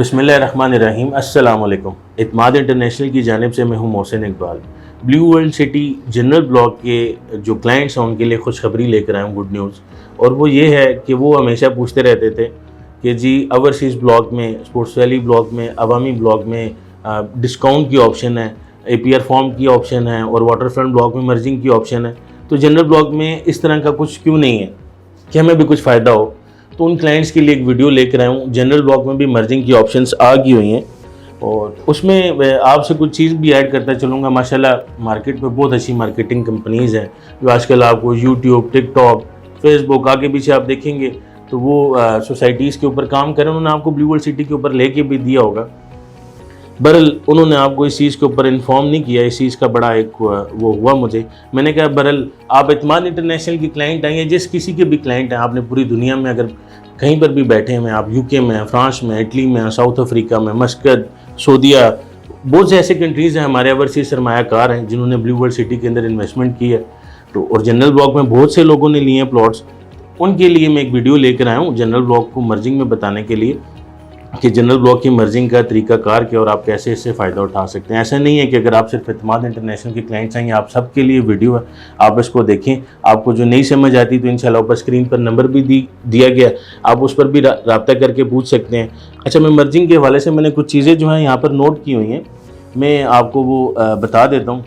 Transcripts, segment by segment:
बिस्मिल्लाहिर्रहमानिर्रहीम। अस्सलाम वालेकुम। इत्माद इंटरनेशनल की जानिब से मैं हूं Mohsin Iqbal. Blue world city general block के जो क्लाइंट्स हैं उनके लिए खुशखबरी लेकर आया हूँ, गुड न्यूज़। और वो ये है कि वो हमेशा पूछते रहते थे कि जी ओवरसीज़ ब्लॉक में, स्पोर्ट्स वैली ब्लॉक में, अवामी ब्लॉक में डिस्काउंट की ऑप्शन है, APR फॉर्म की ऑप्शन है और वाटर फ्रंट ब्लॉक में मर्जिंग की ऑप्शन है, तो जनरल ब्लॉक में इस तरह का कुछ क्यों नहीं है कि हमें भी कुछ फ़ायदा हो। तो उन क्लाइंट्स के लिए एक वीडियो लेकर आया हूँ। जनरल ब्लॉक में भी मर्जिंग की ऑप्शंस आ गई हुई हैं और उसमें आपसे कुछ चीज़ भी ऐड करता चलूँगा। माशाल्लाह मार्केट में बहुत अच्छी मार्केटिंग कंपनीज़ हैं जो आजकल आपको यूट्यूब, टिकटॉक, फेसबुक आगे पीछे आप देखेंगे तो वो सोसाइटीज़ के ऊपर काम करें। उन्होंने आपको ब्लू वर्ल्ड सिटी के ऊपर लेके भी दिया होगा, बहरल उन्होंने आपको इस चीज़ के ऊपर इन्फॉर्म नहीं किया। इस चीज़ का बड़ा एक वो हुआ मुझे। मैंने कहा बहरल आप इत्माद इंटरनेशनल की क्लाइंट आएंगे, जिस किसी के भी क्लाइंट हैं, आपने पूरी दुनिया में अगर कहीं पर भी बैठे हैं, आप UK में हैं, फ्रांस में, इटली में, साउथ अफ्रीका में, मस्कत, सऊदीया, बहुत से ऐसे कंट्रीज़ हैं हमारे ओवरसीज़ सरमायाकार हैं जिन्होंने ब्लू वर्ल्ड सिटी के अंदर इन्वेस्टमेंट की है। तो और जनरल ब्लॉक में बहुत से लोगों ने लिए हैं प्लॉट्स। उनके लिए मैं एक वीडियो लेकर आया हूँ जनरल ब्लॉक को मर्जिंग में बताने के लिए कि जनरल ब्लॉक की मर्जिंग का तरीकाकार क्या और आप कैसे इससे फ़ायदा उठा सकते हैं। ऐसा नहीं है कि अगर आप सिर्फ इत्माद इंटरनेशनल के क्लाइंट्स हैं, आप सबके लिए वीडियो है, आप इसको देखें। आपको जो नहीं समझ आती तो इंशाल्लाह ऊपर स्क्रीन पर नंबर भी दिया गया, आप उस पर भी रब्ता करके पूछ सकते हैं। अच्छा, मैं मर्जिंग के हवाले से मैंने कुछ चीज़ें जो हैं यहाँ पर नोट की हुई हैं, मैं आपको वो बता देता हूँ।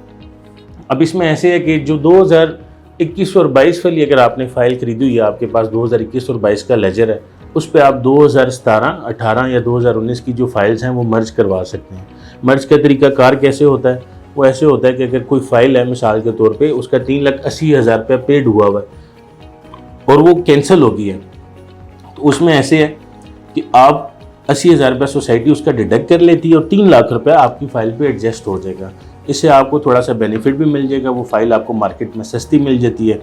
अब इसमें ऐसे है कि जो 2021 और 22 वाली अगर आपने फ़ाइल ख़रीदी हुई है, आपके पास 2021 और 22 का लेजर है, उस पर आप 2017, 18 या 2019 की जो फाइल्स हैं वो मर्ज करवा सकते हैं। मर्ज का तरीकाकार कैसे होता है? वो ऐसे होता है कि अगर कोई फ़ाइल है, मिसाल के तौर पे उसका 3,80,000 रुपया पेड हुआ है और वो कैंसिल हो गई है, तो उसमें ऐसे है कि आप 80,000 रुपया सोसाइटी उसका डिडक्ट कर लेती है और 3 लाख रुपया आपकी फ़ाइल पे एडजस्ट हो जाएगा। इससे आपको थोड़ा सा बेनिफिट भी मिल जाएगा, वो फ़ाइल आपको मार्केट में सस्ती मिल जाती है।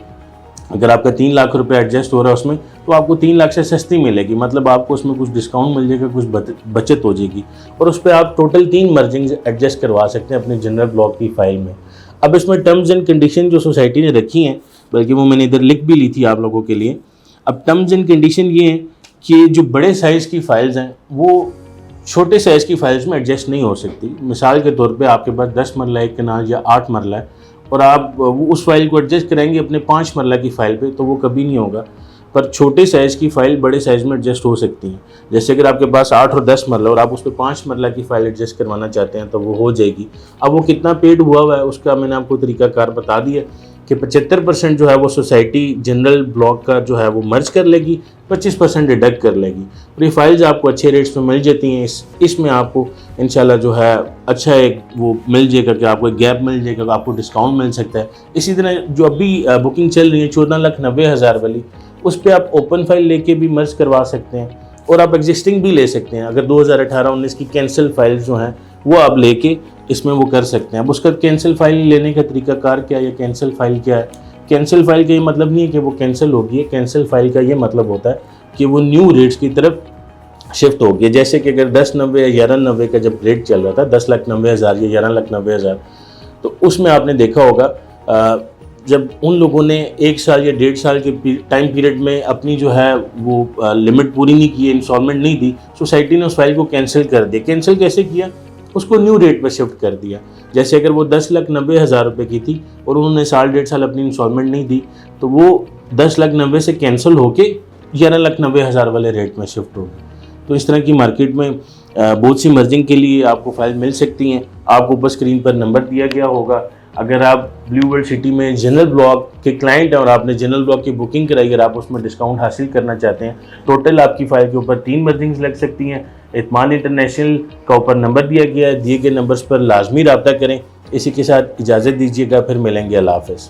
अगर आपका 3 लाख रुपए एडजस्ट हो रहा है उसमें, तो आपको 3 लाख से सस्ती मिलेगी, मतलब आपको उसमें कुछ डिस्काउंट मिल जाएगा, कुछ बचत हो जाएगी और उस पर आप टोटल 3 मर्जिंग एडजस्ट करवा सकते हैं अपने जनरल ब्लॉक की फ़ाइल में। अब इसमें टर्म्स एंड कंडीशन जो सोसाइटी ने रखी हैं, बल्कि वो मैंने इधर लिख भी ली थी आप लोगों के लिए। अब टर्म्स एंड कंडीशन ये है कि जो बड़े साइज़ की फ़ाइल्स हैं वो छोटे साइज़ की फ़ाइल्स में एडजस्ट नहीं हो सकती। मिसाल के तौर पे आपके पास 10 मरला एक कनाल या 8 मरला है और आप उस फाइल को एडजस्ट कराएंगे अपने 5 मरला की फ़ाइल पे, तो वो कभी नहीं होगा। पर छोटे साइज़ की फ़ाइल बड़े साइज़ में एडजस्ट हो सकती हैं। जैसे अगर आपके पास 8 और 10 मरला और आप उस पर 5 मरला की फ़ाइल एडजस्ट करवाना चाहते हैं तो वो हो जाएगी। अब वो कितना पेड हुआ है उसका मैंने आपको तरीकाकार बता दिया कि 75% जो है वो सोसाइटी जनरल ब्लॉक का जो है वो मर्ज कर लेगी, 25% डिडक्ट कर लेगी और ये फाइल्स आपको अच्छे रेट्स में मिल जाती हैं। इसमें आपको इंशाल्लाह जो है अच्छा एक वो मिल जाएगा कि आपको एक गैप मिल जाएगा, आपको डिस्काउंट मिल सकता है। इसी तरह जो अभी बुकिंग चल रही है 14,90,000 वाली, उस पर आप ओपन फाइल लेके भी मर्ज करवा सकते हैं और आप एग्जिस्टिंग भी ले सकते हैं। अगर 2018-19 की कैंसिल फाइल्स जो हैं वो आप लेके इसमें वो कर सकते हैं। अब उसका कैंसिल फाइल लेने का तरीकाकार क्या है या कैंसिल फाइल क्या है? कैंसिल फाइल का ये मतलब नहीं है कि वो कैंसिल होगी है। कैंसिल फाइल का ये मतलब होता है कि वो न्यू रेट्स की तरफ शिफ्ट हो गया। जैसे कि अगर 10,90 या 11,90 का जब रेट चल रहा था, 10,90,000 या 11,90,000, तो उसमें आपने देखा होगा जब उन लोगों ने 1 साल या 1.5 साल के टाइम पीरियड में अपनी जो है वो लिमिट पूरी नहीं की, इंस्टॉलमेंट नहीं दी, सोसाइटी ने उस फाइल को कैंसिल कर दिया। कैंसिल कैसे किया? उसको न्यू रेट पर शिफ्ट कर दिया। जैसे अगर वो 10,90,000 रुपये की थी और उन्होंने 1.5 साल अपनी इंस्टॉलमेंट नहीं दी, तो वो 10,90,000 से कैंसिल होके 11,90,000 वाले रेट में शिफ्ट हो गई। तो इस तरह की मार्केट में बहुत सी मर्जिंग के लिए आपको फाइल मिल सकती हैं। आपको ऊपर स्क्रीन पर नंबर दिया गया होगा। अगर आप ब्लू वर्ल्ड सिटी में जनरल ब्लॉक के क्लाइंट हैं और आपने जनरल ब्लॉक की बुकिंग कराई, अगर आप उसमें डिस्काउंट हासिल करना चाहते हैं, टोटल आपकी फ़ाइल के ऊपर 3 मर्जिंग्स लग सकती हैं। इत्माद इंटरनेशनल का ऊपर नंबर दिया गया है, दिए गए नंबर्स पर लाजमी रब्ता करें। इसी के साथ इजाज़त दीजिएगा, फिर मिलेंगे। अल्लाह हाफ़िज़।